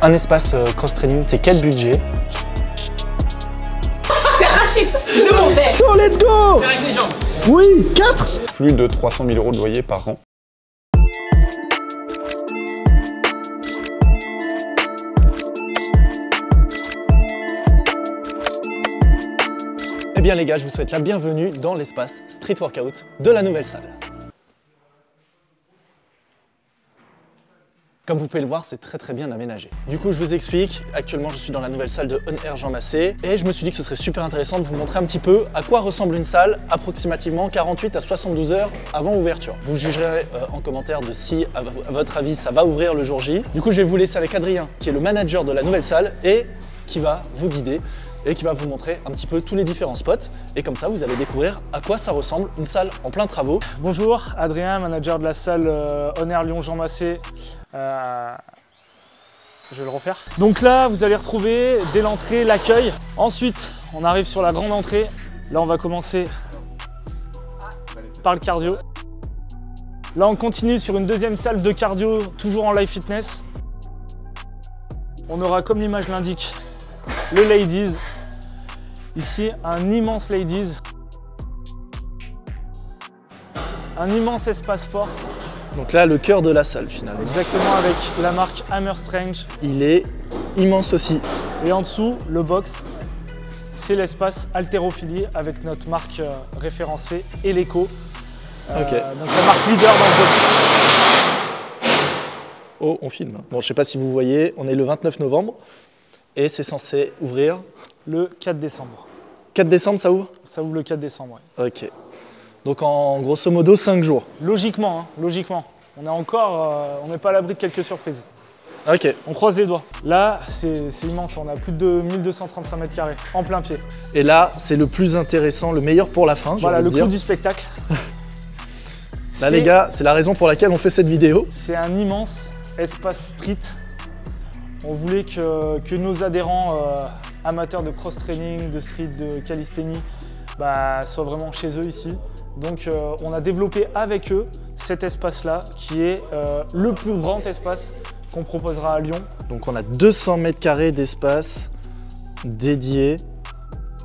Un espace cross-training, c'est quel budget? C'est raciste, je m'en vais. Oh, let's go! Faire avec les jambes. Oui, 4. Plus de 300 000 € de loyer par an. Eh bien les gars, je vous souhaite la bienvenue dans l'espace Street Workout de la nouvelle salle. Comme vous pouvez le voir, c'est très bien aménagé. Du coup, je vous explique. Actuellement, je suis dans la nouvelle salle de On Air Jean Massé et je me suis dit que ce serait super intéressant de vous montrer un petit peu à quoi ressemble une salle approximativement 48 à 72 heures avant ouverture. Vous jugerez en commentaire de si, à votre avis, ça va ouvrir le jour J. Du coup, je vais vous laisser avec Adrien, qui est le manager de la nouvelle salle et qui va vous guider et qui va vous montrer un petit peu tous les différents spots. Et comme ça, vous allez découvrir à quoi ça ressemble une salle en plein travaux. Bonjour, Adrien, manager de la salle On Air Lyon Jean Massé. Je vais le refaire. Donc là, vous allez retrouver dès l'entrée l'accueil. Ensuite, on arrive sur la grande entrée. Là, on va commencer par le cardio. Là, on continue sur une deuxième salle de cardio, toujours en live fitness. On aura, comme l'image l'indique, le ladies. Ici, un immense ladies. Un immense espace force. Donc là, le cœur de la salle finalement. Exactement, avec la marque Hammer Strange. Il est immense aussi. Et en dessous, le box, c'est l'espace haltérophilie avec notre marque référencée Eleco. Ok. Donc la marque leader dans le box. Oh, on filme. Bon, je sais pas si vous voyez, on est le 29 novembre et c'est censé ouvrir le 4 décembre. 4 décembre, ça ouvre? Ça ouvre le 4 décembre, oui. Ok. Donc en grosso modo 5 jours. Logiquement, hein, logiquement. On est encore, on n'est pas à l'abri de quelques surprises. Ok. On croise les doigts. Là, c'est immense, on a plus de 1235 mètres carrés, en plein pied. Et là, c'est le plus intéressant, le meilleur pour la fin. Voilà, le clou du spectacle. Là les gars, c'est la raison pour laquelle on fait cette vidéo. C'est un immense espace street. On voulait que nos adhérents amateurs de cross-training, de street, de calisthénie, soient vraiment chez eux ici. Donc on a développé avec eux cet espace-là qui est le plus grand espace qu'on proposera à Lyon. Donc on a 200 mètres carrés d'espace dédié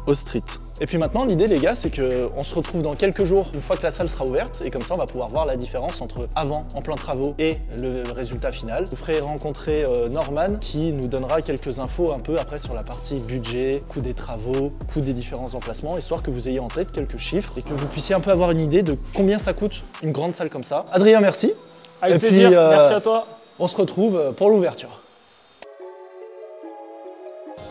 au street. Et puis maintenant, l'idée les gars, c'est qu'on se retrouve dans quelques jours, une fois que la salle sera ouverte, et comme ça on va pouvoir voir la différence entre avant, en plein travaux, et le résultat final. Je vous ferai rencontrer Norman, qui nous donnera quelques infos un peu après sur la partie budget, coût des travaux, coût des différents emplacements, histoire que vous ayez en tête quelques chiffres, et que vous puissiez un peu avoir une idée de combien ça coûte une grande salle comme ça. Adrien, merci. Avec plaisir, merci à toi. On se retrouve pour l'ouverture.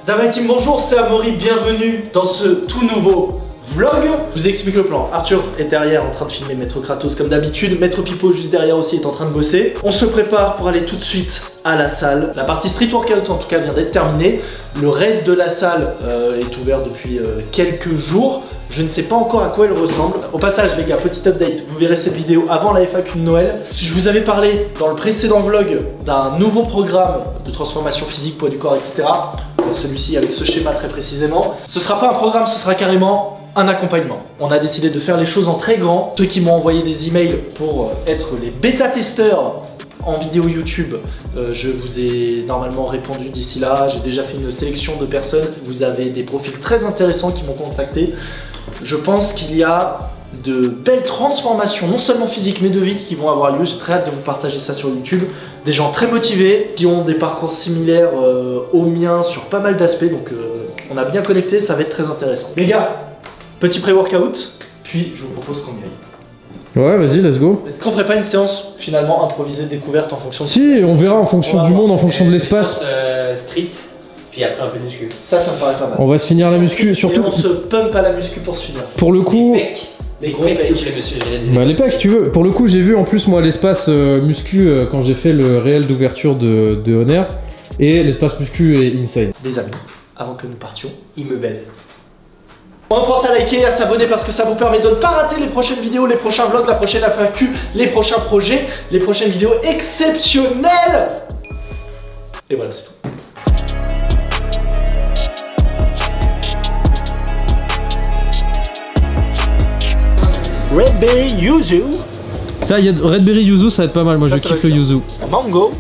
Davaï Team, bonjour, c'est Amaury, bienvenue dans ce tout nouveau vlog. Je vous explique le plan. Arthur est derrière en train de filmer Maître Kratos comme d'habitude. Maître Pipo juste derrière aussi est en train de bosser. On se prépare pour aller tout de suite à la salle. La partie street workout en tout cas vient d'être terminée. Le reste de la salle est ouvert depuis quelques jours. Je ne sais pas encore à quoi elle ressemble. Au passage les gars, petit update, vous verrez cette vidéo avant la FAQ de Noël. Je vous avais parlé dans le précédent vlog d'un nouveau programme de transformation physique, poids du corps, etc. Celui-ci avec ce schéma très précisément. Ce sera pas un programme, ce sera carrément un accompagnement. On a décidé de faire les choses en très grand. Ceux qui m'ont envoyé des emails pour être les bêta-testeurs en vidéo YouTube, je vous ai normalement répondu d'ici là. J'ai déjà fait une sélection de personnes. Vous avez des profils très intéressants qui m'ont contacté. Je pense qu'il y a de belles transformations, non seulement physiques mais de vie, qui vont avoir lieu. J'ai très hâte de vous partager ça sur YouTube. Des gens très motivés, qui ont des parcours similaires aux miens sur pas mal d'aspects. Donc on a bien connecté, ça va être très intéressant. Les gars, petit pré-workout, puis je vous propose qu'on y aille. Ouais, vas-y, let's go. Est-ce qu'on ferait pas une séance finalement improvisée, découverte en fonction de... Si, on verra en fonction du monde, en fonction de l'espace. Street, puis après un peu de muscu. Ça me paraît pas mal. On va se finir la muscu, surtout. Et on se pump à la muscu pour se finir. Pour le coup... Les gros pecs. Bah les pecs si tu veux. Pour le coup j'ai vu en plus moi l'espace muscu quand j'ai fait le réel d'ouverture de On Air. Et l'espace muscu est insane. Les amis, avant que nous partions, il me baise. On pense à liker et à s'abonner parce que ça vous permet de ne pas rater les prochaines vidéos, les prochains vlogs, la prochaine FAQ, les prochains projets, les prochaines vidéos exceptionnelles. Et voilà, c'est tout. Red Berry Yuzu. Ça, il y a Red Berry Yuzu, ça va être pas mal. Moi, je kiffe le Yuzu. Mango.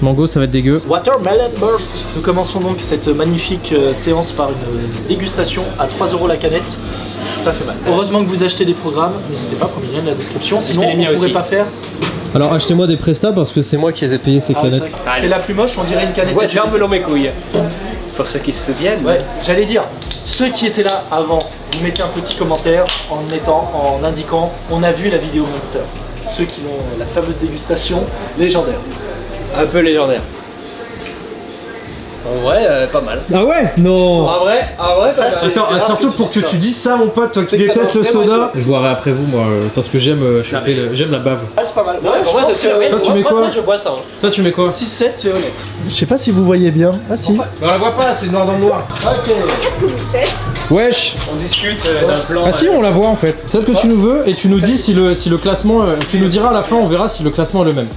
Mango, ça va être dégueu. Watermelon Burst. Nous commençons donc cette magnifique séance par une dégustation à 3 € la canette. Ça fait mal. Heureusement que vous achetez des programmes, n'hésitez pas, premier lien dans la description, sinon on ne pourrait pas faire. Alors achetez-moi des prestats parce que c'est moi qui les ai payés ces canettes. C'est la plus moche, on dirait une canette. Ouais, ferme-le mes couilles. Pour ceux qui se souviennent. Ouais, j'allais dire, ceux qui étaient là avant, vous mettez un petit commentaire en indiquant on a vu la vidéo Monster. Ceux qui ont la fameuse dégustation légendaire. Un peu légendaire. En vrai, pas mal. Ah ouais? Non. En vrai, Ça, pas mal. Attends, surtout pour que tu dises ça, mon pote, toi qui détestes le soda. Je boirai après vous, moi, parce que j'aime j'aime la bave. C'est pas mal. Ouais, en vrai, c'est Toi, tu mets quoi? Moi, je bois ça. Hein. Toi, tu mets quoi? 6-7, c'est honnête. Je sais pas si vous voyez bien. Ah si. On la voit pas, c'est noir dans le noir. Ok. Wesh. On discute d'un plan. Ah si, on la voit en fait. Celle que tu nous veux et tu nous dis si le classement. Tu nous diras à la fin, on verra si le classement est le même.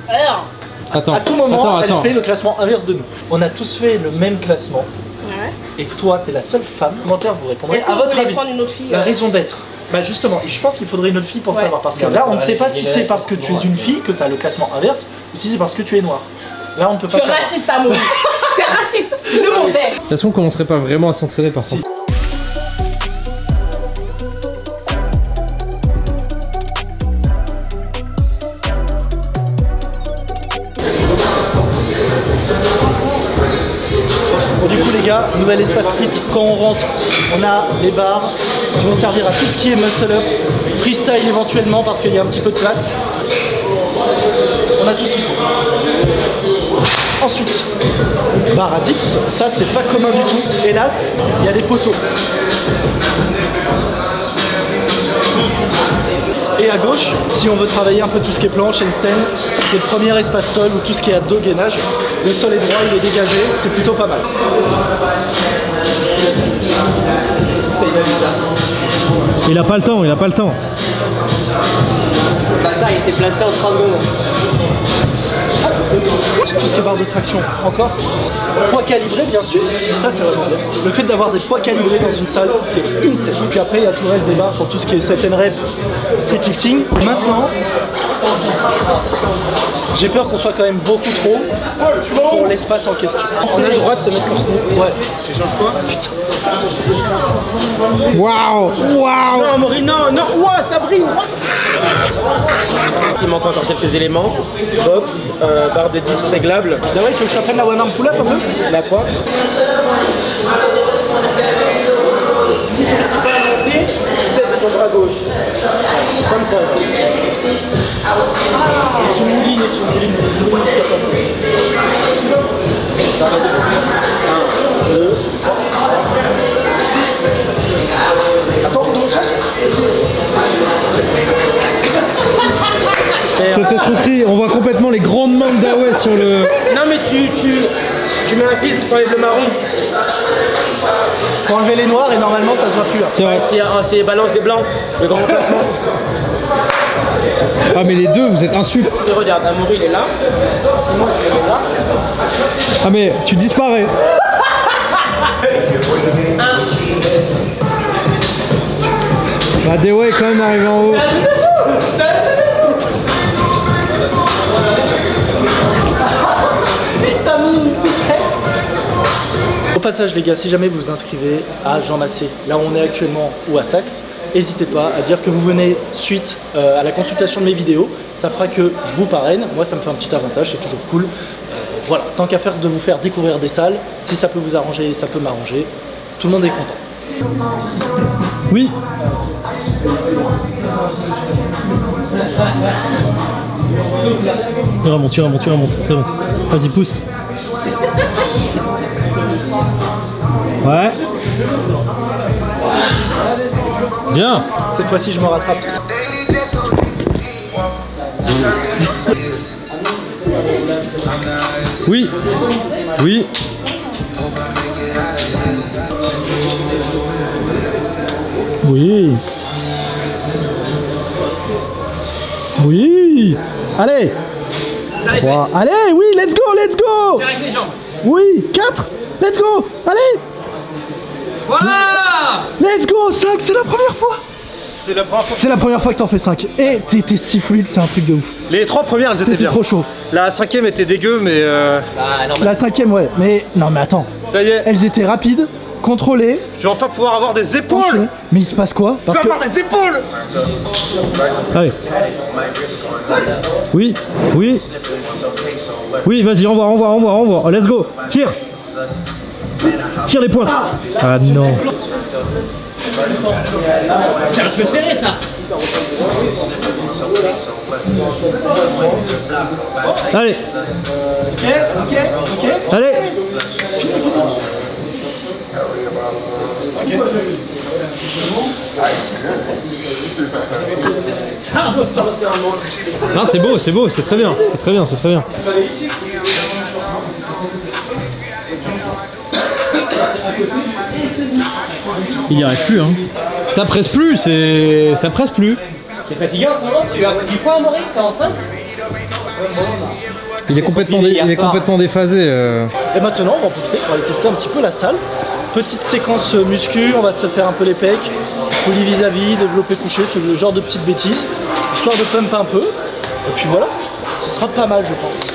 Alors, Attends. À tout moment, attends. elle fait le classement inverse de nous. On a tous fait le même classement. ouais. Et toi, t'es la seule femme. Commentaire, vous répondrez Est-ce que à vous votre voulez avis. prendre une autre fille La raison d'être. Bah justement, je pense qu'il faudrait une autre fille pour Ouais. savoir. Parce que Non, là, mais on ne sait pas il si est c'est là, parce que tu es une fille que t'as le classement inverse ou si c'est parce que tu es noir. Là, on ne peut Je pas suis savoir. raciste à moi. C'est raciste. Je m'en vais. De toute façon, on commencerait pas vraiment à s'entraîner par contre. Bon, du coup, les gars, nouvel espace street. Quand on rentre, on a les bars qui vont servir à tout ce qui est muscle up, freestyle éventuellement parce qu'il y a un petit peu de place. On a tout ce qu'il faut. Ensuite, bar à dips, ça c'est pas commun du tout. Hélas, il y a des poteaux. Et à gauche, si on veut travailler un peu tout ce qui est planche, handstand, c'est le premier espace sol ou tout ce qui est abdos, gainage. Le sol est droit, il est dégagé, c'est plutôt pas mal. Il a pas le temps, il a pas le temps. Le bâtard, il s'est placé en 30 secondes. Tout ce qui est barre de traction, encore. Poids calibré, bien sûr, ça c'est vraiment bien. Le fait d'avoir des poids calibrés dans une salle, c'est insane. Puis après, il y a tout le reste des barres pour tout ce qui est set and rep, street lifting. Maintenant, j'ai peur qu'on soit quand même beaucoup trop pour l'espace en question. On a le droit de se mettre comme ça. Ouais. Tu changes quoi? Putain. Waouh. Waouh. Non, Amaury, non, non, ouah, ça brille. Il manque encore quelques éléments. Box, barre de dips réglable. Bah ouais, tu veux que je t'apprenne la one arm pull up un peu? La quoi? Si tu ne sais pas monter, peut-être ton bras gauche. Comme ça. Tu moulines et tu moulines ce qui a passé. 1, 2, 3. Attends, dans le sens. Cette escroquerie, on voit complètement les grandes mains d'Away sur le. Non, mais tu mets un filtre, tu enlèves le marron. Faut enlever les noirs et normalement ça se voit plus là. C'est vrai. C'est balance des blancs, le grand remplacement. Ah mais les deux, vous êtes insultes. Regarde, Amaury il est là. Simon il est là. Ah mais tu disparais. Bah Dewey est quand même arrivé en haut. Au passage les gars, si jamais vous vous inscrivez à Jean Massé, là où on est actuellement ou à Saxe, n'hésitez pas à dire que vous venez suite à la consultation de mes vidéos. Ça fera que je vous parraine, moi ça me fait un petit avantage, c'est toujours cool. Voilà, tant qu'à faire de vous faire découvrir des salles, si ça peut vous arranger, ça peut m'arranger, tout le monde est content. Oui. Tu remontes, tu remontes, tu remontes. C'est bon. Vas-y, pousse. Ouais. Bien. Cette fois-ci je me rattrape. Oui. Oui. Oui. Oui. Allez. 3. Allez, oui, let's go, let's go. Avec les jambes. Oui, 4. Let's go. Allez. Voilà. Let's go, 5, c'est la première fois. C'est la première fois. C'est la première fois que t'en fais 5. Et t'es si fluide, c'est un truc de ouf. Les 3 premières, elles étaient T'étais bien. trop chaud. La 5ème était dégueu, mais La 5ème, ouais. Mais non, mais attends. ça y est. Elles étaient rapides, contrôlées. Je vais enfin pouvoir avoir des épaules. enchaînées. Mais il se passe quoi? Je vais avoir des épaules. Allez. Oui, oui. Oui, vas-y, envoie. Let's go. Tire. Tire les pointes. Ah non. C'est un peu serré ça. Allez. Ok. Allez. Ah, c'est beau, c'est très bien. C'est très bien. Il y arrive plus, hein. Ça presse plus, ça presse plus. T'es fatigué en ce moment? Tu as pris du poids, Amaury? T'es enceinte? Il est complètement déphasé. Et maintenant, on va en profiter pour aller tester un petit peu la salle. Petite séquence muscu, on va se faire un peu les pecs, poulie vis-à-vis, développer couché, ce genre de petites bêtises, histoire de pump un peu. Et puis voilà, ce sera pas mal, je pense.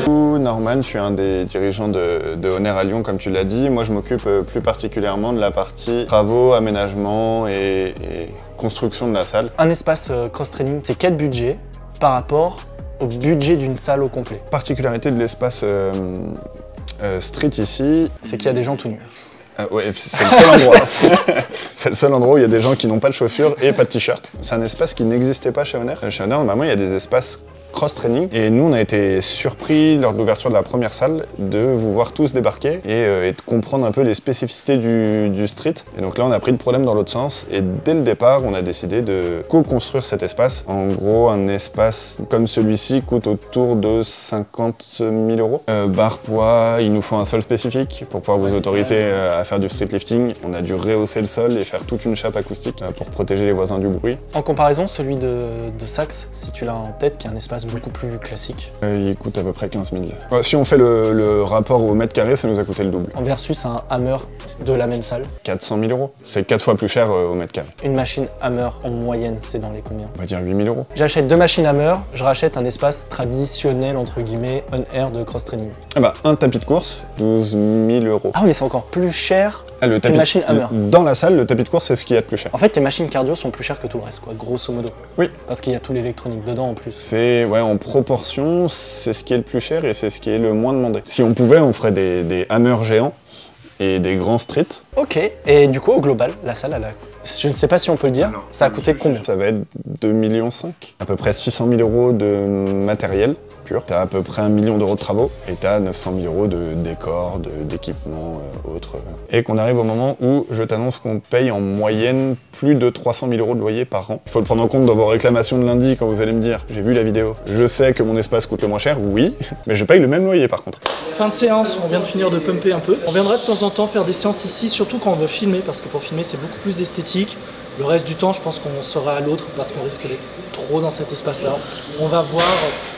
Norman, je suis un des dirigeants de Honor à Lyon, comme tu l'as dit. Moi, je m'occupe plus particulièrement de la partie travaux, aménagement et construction de la salle. Un espace cross-training, c'est quel budget par rapport au budget d'une salle au complet? Particularité de l'espace street ici, C'est qu'il y a des gens tout nus. ouais, c'est le seul endroit. C'est le seul endroit où il y a des gens qui n'ont pas de chaussures et pas de t-shirt. C'est un espace qui n'existait pas chez Honor. Chez Honor, normalement, il y a des espaces cross-training. Et nous, on a été surpris lors de l'ouverture de la première salle de vous voir tous débarquer et de comprendre un peu les spécificités du street. Et donc là, on a pris le problème dans l'autre sens. Et dès le départ, on a décidé de co-construire cet espace. En gros, un espace comme celui-ci coûte autour de 50 000 euros. Barre poids, il nous faut un sol spécifique pour pouvoir vous autoriser à faire du street lifting. On a dû rehausser le sol et faire toute une chape acoustique pour protéger les voisins du bruit. En comparaison, celui de Saxe, si tu l'as en tête, qui est un espace beaucoup plus classique. Il coûte à peu près 15 000. Ouais, si on fait le rapport au mètre carré, ça nous a coûté le double. Versus un hammer de la même salle. 400 000 euros. C'est 4 fois plus cher au mètre carré. Une machine hammer en moyenne, c'est dans les combien? On va dire 8 000 euros. J'achète 2 machines hammer, je rachète un espace traditionnel, entre guillemets, on-air de cross-training. Ah bah, un tapis de course, 12 000 euros. Ah oui, mais c'est encore plus cher Ah, le tapis, machine hammer. Dans la salle, le tapis de course, c'est ce qu'il y a de plus cher. En fait, les machines cardio sont plus chères que tout le reste, quoi, grosso modo. Oui. Parce qu'il y a tout l'électronique dedans en plus. C'est, ouais, en proportion, c'est ce qui est le plus cher et c'est ce qui est le moins demandé. Si on pouvait, on ferait des hammers géants et des grands streets. Ok, et du coup, au global, la salle, elle a... je ne sais pas si on peut le dire, ça a coûté combien? Ça va être 2,5 millions. À peu près 600 000 euros de matériel pur. T'as à peu près 1 million d'euros de travaux et t'as 900 000 euros de décors, d'équipements, autres. Et qu'on arrive au moment où je t'annonce qu'on paye en moyenne plus de 300 000 euros de loyer par an. Il faut le prendre en compte dans vos réclamations de lundi quand vous allez me dire « J'ai vu la vidéo, je sais que mon espace coûte le moins cher, oui, mais je paye le même loyer par contre. » Fin de séance, on vient de finir de pumper un peu. On viendra de temps en temps faire des séances ici, surtout quand on veut filmer, parce que pour filmer c'est beaucoup plus esthétique. Le reste du temps, je pense qu'on sera à l'autre parce qu'on risque d'être trop dans cet espace-là. On va voir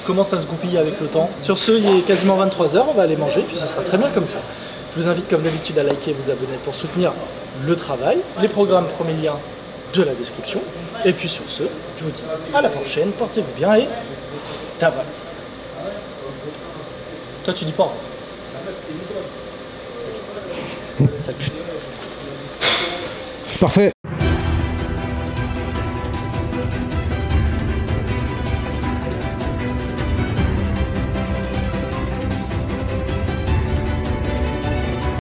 comment ça se goupille avec le temps. Sur ce, il est quasiment 23 h, on va aller manger, puis ce sera très bien comme ça. Je vous invite comme d'habitude à liker et vous abonner pour soutenir le travail. Les programmes, premier lien de la description. Et puis sur ce, je vous dis à la prochaine, portez-vous bien et t'avales. Toi tu dis pas. Ça pue. Parfait.